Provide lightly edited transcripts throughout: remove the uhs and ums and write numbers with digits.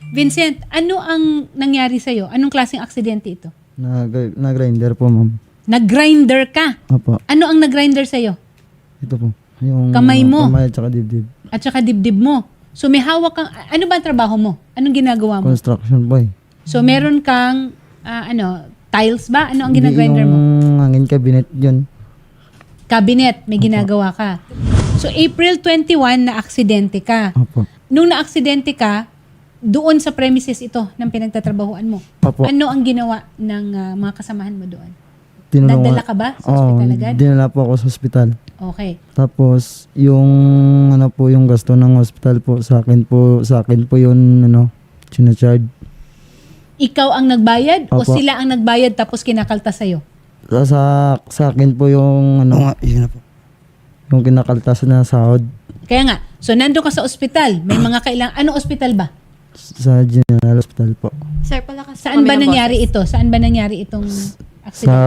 Vincent, ano ang nangyari sa'yo? Anong klaseng aksidente ito? Nag-grinder po, ma'am. Nag-grinder ka. Opo. Ano ang nag-grinder sa'yo? Ito po. Yung Kamay mo. Kamay at saka dibdib. At saka dibdib mo. So may hawak kang, ano ba ang trabaho mo? Anong ginagawa mo? Construction po eh. So meron kang, tiles ba? Ano ang ginagrinder mo? Yung hangin cabinet yun. Cabinet, may ginagawa ka. So April 21 na aksidente ka. Opo. Nung na-aksidente ka, doon sa premises ito ng pinagtatrabahuan mo. Opo. Ano ang ginawa ng mga kasamahan mo doon? Nadala ka ba sa ospital agad? Dinala po ako sa ospital. Okay. Tapos yung yung gasto ng hospital po sa akin po yun sinacharge. Ikaw ang nagbayad o Opo. sila ang nagbayad tapos kinakaltas sa'yo? Sa akin po yung yun na po. Yung kinakaltas na sahod Kaya nga, so nandun ka sa ospital, may mga kailangan, anong ospital ba? sa General Hospital po. Sir, palakas Saan ba nangyari ito? Saan ba nangyari itong Sa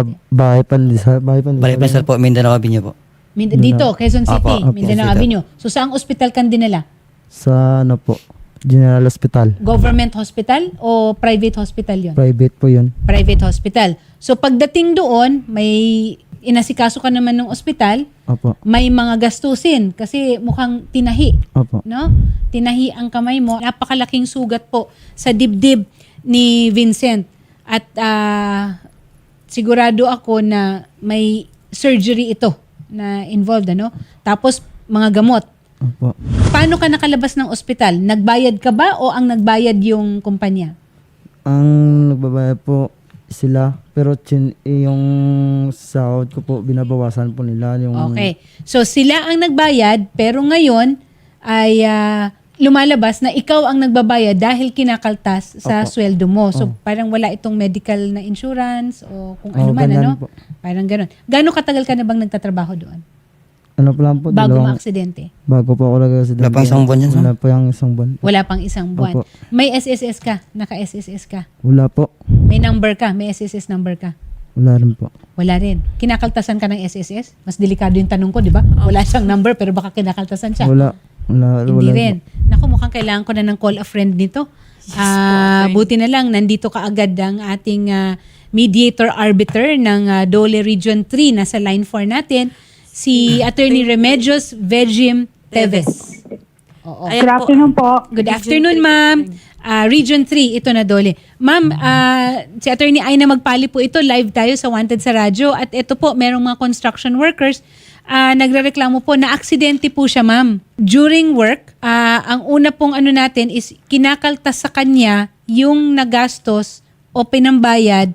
aksidente? bahay Pandesal. Balik pa sir po, Mindanao Avenue po. Dito, Quezon City, Apo, Mindanao Hospital. Avenue. So saang ospital kang dinala? Sa po, General Hospital. Government hospital o private hospital yon? Private po yun. Private hospital. So pagdating doon, may inasikaso ka naman ng ospital, Opo. may mga gastusin kasi mukhang tinahi, Opo. no? Tinahi ang kamay mo. Napakalaking sugat po sa dibdib ni Vincent. At sigurado ako na may surgery ito na involved, ano? Tapos mga gamot. Opo. Paano ka nakalabas ng ospital? Nagbayad ka ba o ang nagbayad yung kumpanya? Ang nagbabayad po sila, pero yung sahod ko po, binabawasan po nila. Yung, Okay. So sila ang nagbayad pero ngayon ay lumalabas na ikaw ang nagbabayad dahil kinakaltas sa Opo. sweldo mo. So parang wala itong medical na insurance o kung ano Oo, man, ganyan ano? po. Parang gano'n. Gaano katagal ka na bang nagtatrabaho doon? Ano pa lang po, Bago maaksidente? bago po ako nag-accident. Wala pang isang buwan yan, sir? Wala pa yung isang buwan. Wala pang isang buwan. Opo. May SSS ka? Naka-SSS ka? Wala po. May number ka? May SSS number ka? Wala rin po. Wala rin. Kinakaltasan ka ng SSS? Mas delikado yung tanong ko, di ba? Wala siyang number pero baka kinakaltasan siya. Wala. Hindi Wala rin. Naku, mukhang kailangan ko na ng call a friend nito. Buti na lang, nandito kaagad ang ating mediator arbiter ng Dole Region 3. Nasa line 4 natin, si Attorney Remedios Vejim Teves. Oo. Ayan Good afternoon po. Good afternoon, ma'am. Region 3, ito na Dole. Ma'am, si Attorney Aina Magpali po ito. Live tayo sa Wanted sa Radyo. At ito po, merong mga construction workers nagrereklamo po na aksidente po siya, ma'am. During work, ang una pong ano natin is kinakaltas sa kanya yung nagastos o pinambayad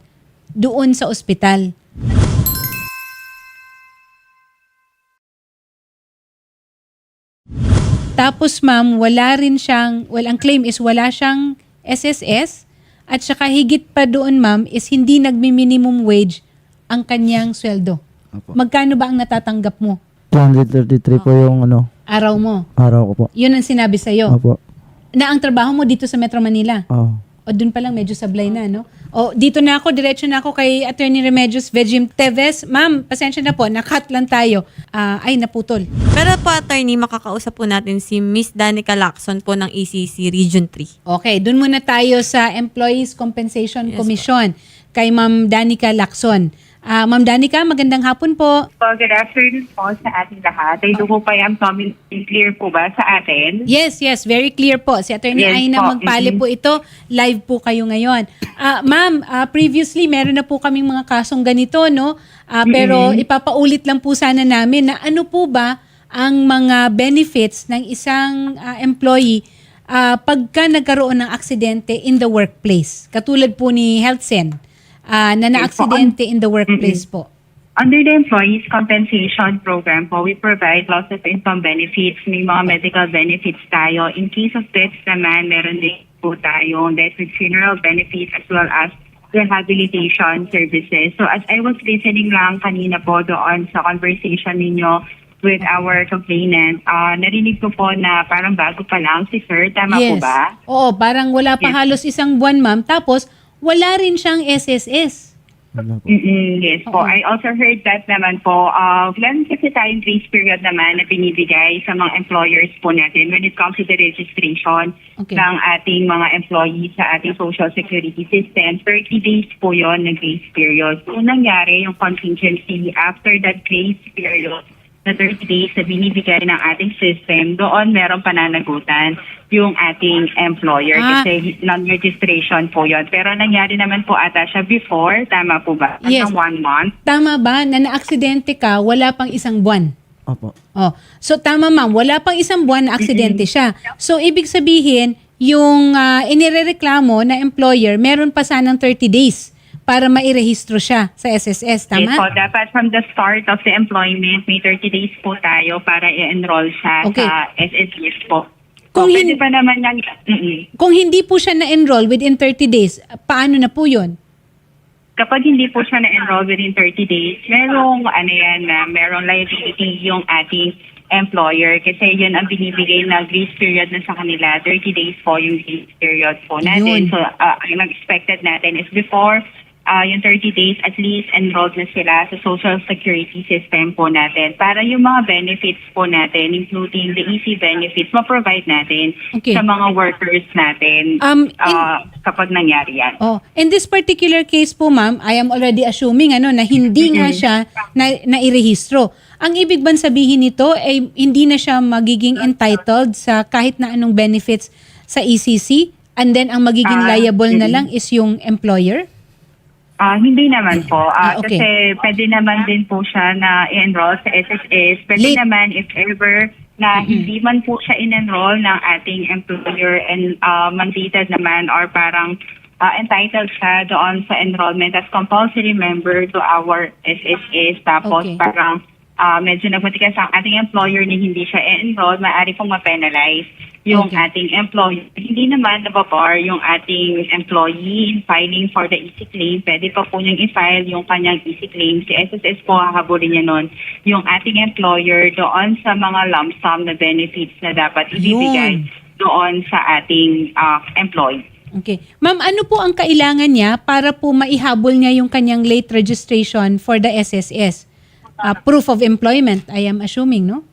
doon sa ospital. Tapos ma'am, wala rin siyang, ang claim is wala siyang SSS at saka higit pa doon ma'am is hindi nagmi-minimum wage ang kanyang sweldo. Opo. Magkano ba ang natatanggap mo? 233 po yung Araw mo. araw ko po. Yun ang sinabi sa'yo. Opo. Na ang trabaho mo dito sa Metro Manila. Oh. O dun pa lang medyo sablay na, no? O dito na ako, diretso na ako kay Attorney Remedios Vejim Teves. Ma'am, pasensya na po, nakat lang tayo. Ay, naputol. Pero po, attorney, makakausap po natin si Miss Danica Lacson po ng ECC Region 3. Okay, dun muna tayo sa Employees Compensation Yes, Commission kay Ma'am Danica Lacson. Ma'am Danica, magandang hapon po. Good afternoon po sa ating lahat. I do hope I am coming clear po ba sa atin? Yes, very clear po. Si Attorney Yes Aina po. Magpali po ito. Live po kayo ngayon. Ma'am, previously meron na po kaming mga kasong ganito, no? Pero ipapaulit lang po sana namin na ano po ba ang mga benefits ng isang employee pagka nagkaroon ng aksidente in the workplace. Katulad po ni HealthSen na na-aksidente in the workplace po. Under the Employees Compensation Program po, we provide loss of income benefits. May mga medical benefits tayo. In case of deaths naman, meron din po tayong death with funeral benefits as well as rehabilitation services. So as I was listening lang kanina po doon sa conversation ninyo with our complainant, narinig ko po na parang bago pa lang si Sir. Tama po ba? Oo, parang wala pa halos isang buwan, ma'am. Tapos, wala rin siyang SSS. Wala po. Yes po. I also heard that naman po, meron kasi tayong grace period naman na binibigay sa mga employers po natin when it comes to the registration Okay. ng ating mga employees sa ating social security system. 30 days po yon na grace period. So, nangyari yung contingency after that grace period na 30 days na binibigay ng ating system, doon meron pananagutan yung ating employer kasi non-registration po yon. Pero nangyari naman po ata siya before, tama po ba? Yes. Hanggang 1 month. Tama ba na na-aksidente ka, wala pang isang buwan? Opo. Oh. So tama ma'am, wala pang isang buwan na aksidente siya. So ibig sabihin, yung inirereklamo na employer, meron pa sanang 30 days para mairehistro siya sa SSS, Yes tama? po, dapat from the start of the employment, may 30 days po tayo para i-enroll siya Okay. sa SSS po. Kung So, pwede hin- ba naman yan? Kung hindi po siya na-enroll within 30 days, paano na po yun? Kapag hindi po siya na-enroll within 30 days, merong liability yung ating employer kasi yun ang binibigay na grace period na sa kanila. 30 days po yung grace period po natin. Yun. So, ang expected natin is before yung 30 days, at least enrolled na sila sa social security system po natin para yung mga benefits po natin, including the easy benefits, ma-provide natin Okay. sa mga workers natin kapag nangyari yan. Oh, in this particular case po ma'am, I am already assuming na hindi nga siya na-irehistro. Ang ibig bang sabihin nito ay hindi na siya magiging entitled sa kahit na anong benefits sa ECC, and then ang magiging liable na lang is yung employer? Hindi naman po. Okay. Kasi pwede naman din po siya na i-enroll sa SSS. Pwede Late. naman if ever na hindi man po siya in-enroll ng ating employer and mandated naman or parang entitled siya doon sa enrollment as compulsory member to our SSS. Tapos Okay. parang medyo nagmatigas ang ating employer na hindi siya i-enroll, maaari pong ma-penalize yung Okay. ating employee. Hindi naman nababar yung ating employee in filing for the easy claim. Pwede pa po niyang i-file yung kanyang easy claim. Si SSS po hahabulin niya nun yung ating employer doon sa mga lump sum na benefits na dapat ibibigay doon sa ating employee. Okay. Ma'am, ano po ang kailangan niya para po maihabol niya yung kanyang late registration for the SSS? Proof of employment, I am assuming, no?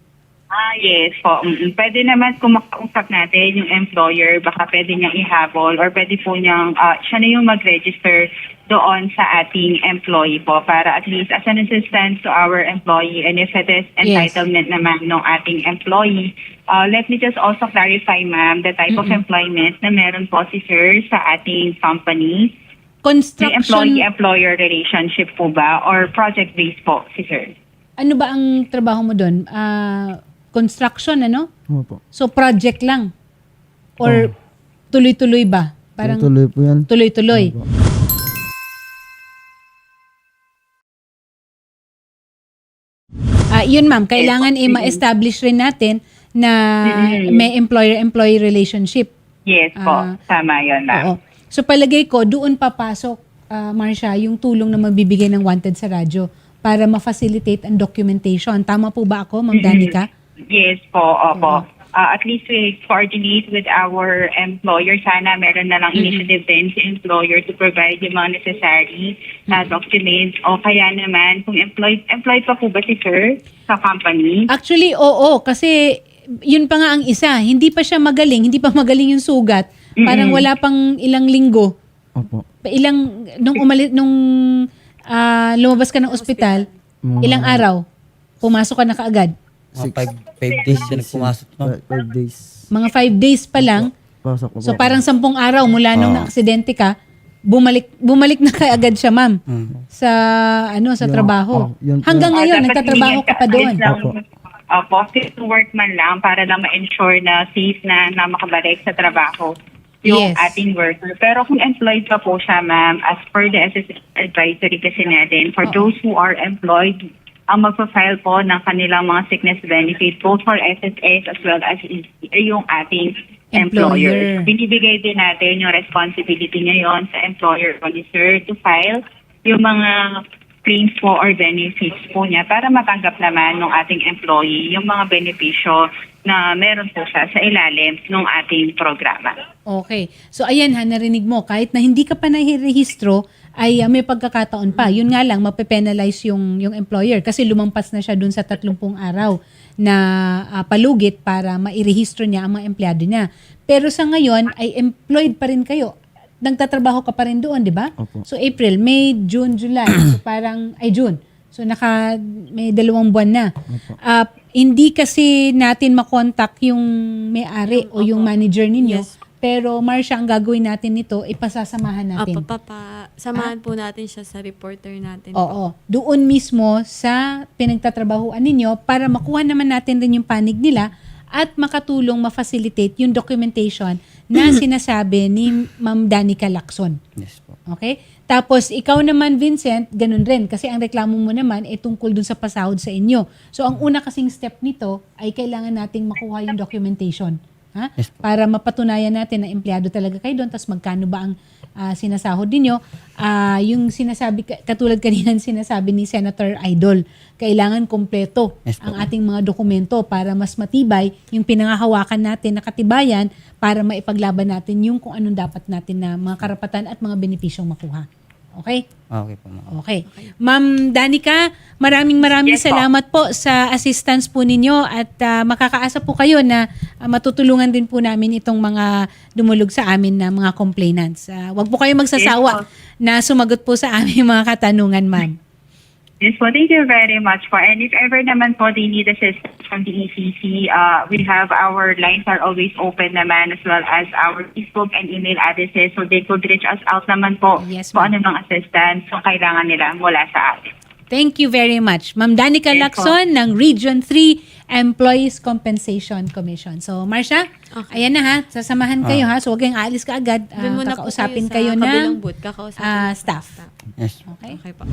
Yes po. Pwede naman kung makausap natin yung employer, baka pwede niyang ihabol or pwede po niyang, siya na yung mag-register doon sa ating employee po para at least as an assistance to our employee, and if it is entitlement naman ng ating employee. Let me just also clarify, ma'am, the type of employment na meron po si sir sa ating company. May Construction, employee-employer relationship po ba or project-based po si sir? ano ba ang trabaho mo doon? Construction, ano? Opo. So, project lang? Or tuloy-tuloy ba? Parang Tuloy po yan. tuloy-tuloy. Opo. Yun ma'am, kailangan ma-establish rin natin na may employer-employee relationship. Yes po. Tama yun, ma'am. Oo. So palagay ko, doon papasok, Marcia, yung tulong na magbibigay ng Wanted sa radyo para ma-facilitate ang documentation. Tama po ba ako, Ma'am Danica? Yes po, opo. At least we coordinate with our employer. Sana meron na lang initiative din sa employer to provide yung mga necessary documents. O kaya naman, kung employed pa po ba si sir sa company? Actually, oo. Kasi yun pa nga ang isa. Hindi pa siya magaling. Hindi pa magaling yung sugat. Parang wala pang ilang linggo. Opo. Nung lumabas ka ng ospital, ilang araw, pumasok ka na kaagad. Mga 5 days siya nagpumasok. No? 5 days. Mga 5 days pa lang. Pasok ko So po. parang 10 araw mula nung na-aksidente ka, bumalik na kaagad siya, ma'am. Sa sa trabaho. yun po. Hanggang ngayon Dapat nagtatrabaho ka pa doon. Opo. Fit to work man lang para lang ma-ensure na safe na makabalik sa trabaho yung Yes. ating worker. Pero kung employed pa po siya, ma'am, as per the SSS advisory kasi natin, for those who are employed, ang magpa-file po ng kanilang mga sickness benefit both for SSS as well as yung ating employer. Employer. Binibigay din natin yung responsibility ngayon sa employer o ni sir to file yung mga claims po or benefits po niya para matanggap naman ng ating employee yung mga benepisyo na meron po siya sa ilalim ng ating programa. Okay. So ayan ha, narinig mo, kahit na hindi ka pa nahirehistro, ay may pagkakataon pa. Yun nga lang, mape-penalize yung employer kasi lumampas na siya dun sa 30 araw na palugit para mairehistro niya ang mga empleyado niya. Pero sa ngayon, ay employed pa rin kayo. Nagtatrabaho ka pa rin doon, di ba? Opo. So April, May, June, July. So parang, June. So may 2 buwan na. Hindi kasi natin makontak yung may-ari o yung manager ninyo. Yes. Pero Marcia, ang gagawin natin nito, ipasasamahan natin. Samahan po natin siya sa reporter natin. Oo. Doon mismo sa pinagtatrabahuan ninyo para makuha naman natin rin yung panig nila at makatulong ma-facilitate yung documentation na sinasabi ni Ma'am Danica Lacson. Yes po. Okay? Tapos, ikaw naman, Vincent, ganun rin. Kasi ang reklamo mo naman ay tungkol dun sa pasahod sa inyo. So, ang una kasing step nito ay kailangan nating makuha yung documentation. Ha? Yes po. Para mapatunayan natin na empleyado talaga kayo doon, tapos magkano ba ang sinasahod ninyo. Yung sinasabi, katulad kanina sinasabi ni Senator Idol, kailangan kompleto Yes po. ang ating mga dokumento para mas matibay yung pinangahawakan natin na katibayan para maipaglaban natin yung kung anong dapat natin na mga karapatan at mga benepisyong makuha. Okay? Okay po, ma'am. Okay. Ma'am Danica, maraming Yes po. salamat po sa assistance po ninyo at makakaasa po kayo na matutulungan din po namin itong mga dumulog sa amin na mga complainants. Wag po kayo magsasawa Yes po. na sumagot po sa aming mga katanungan, ma'am. Yes po, thank you very much po. And if ever naman po they need assistance from the ECC, we have our lines are always open naman as well as our Facebook and email addresses so they could reach us out naman po Yes, kung ma'am. ano ng assistance kung kailangan nila mula sa atin. Thank you very much. Ma'am Danica Yes po. Lacson ng Region 3 Employees Compensation Commission. So, Marcia, ayan na ha. Sasamahan kayo ha. So, huwag kayong aalis ka agad. Doon muna po Kakausapin kayo kayo sa kabilang ng booth. Kakausapin staff. Yes. Okay? Okay po.